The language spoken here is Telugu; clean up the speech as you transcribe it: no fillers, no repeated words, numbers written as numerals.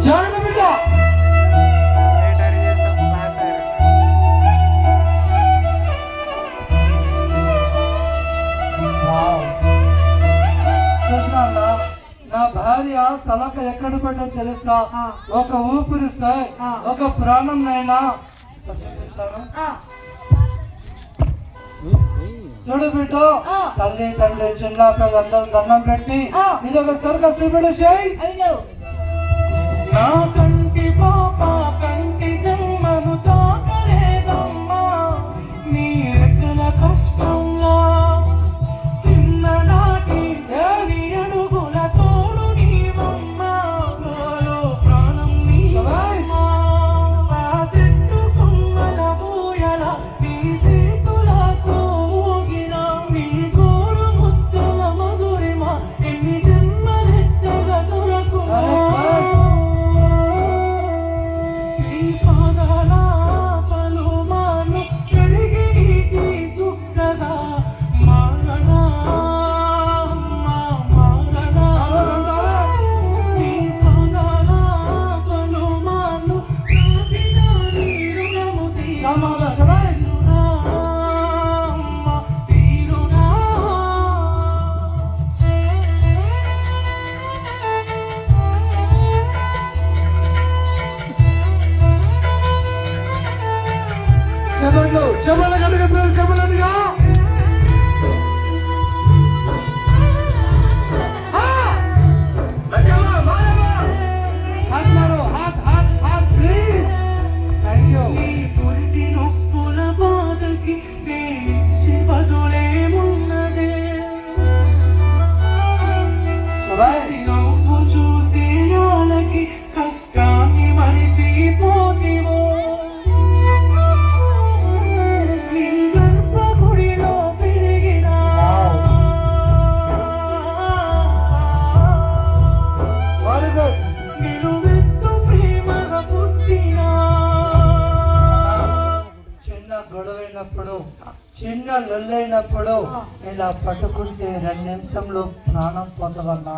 చూడండి బిడ్డ. నా భార్య సలక ఎక్కడ పడ్డో తెలుసా? ఒక ఊపిరిస్తే ఒక ప్రాణం నైనా చూడు బిడ్డ. తల్లి తండ్రి చిన్న పిల్లలందరూ దండం పెట్టి ఇది ఒక స్వర్గ శివుడు చేయి. నా కంటి పాప కంటి జన్మను తాకలేదమ్మా నీ రెక్కల కష్టంగా చిన్ననాటి సేవి అడుగుల తోడు నీవమ్మ నాలో ప్రాణం నీవమ్మా ఆ చెట్టు కొమ్మల పూయల నీ చేతులతో ఊగిన నీ కోరు ముద్దల మధురిమ ఎన్ని జన్మలెత్తగా దొరకుమా నీ పాదాల పలుమాను పెరిగి నీటి సుక్కగా మారనా మారనా నీ పాదాల పలుమాను ప్రతిగా నీ రుణము తీరునా తీరునా. చెప్పండి చెప్పండి కనుక చెప్పలేదుగా. నీ పురిటి నొప్పుల బాధకి నేనిచ్చి బదులేమున్నదే నవ్వు చూసి నాలకి కష్టాన్ని మరిసిపోతివో నీ గర్భగుడిలో పెరిగిన నిలువెత్తు ప్రేమగా పుట్టినా చిన్న గొడవైనప్పుడు చిన్న లొల్లైనప్పుడు ఇలా పట్టుకుంటే 2 నిమిషంలో ప్రాణం పొందవన్నా.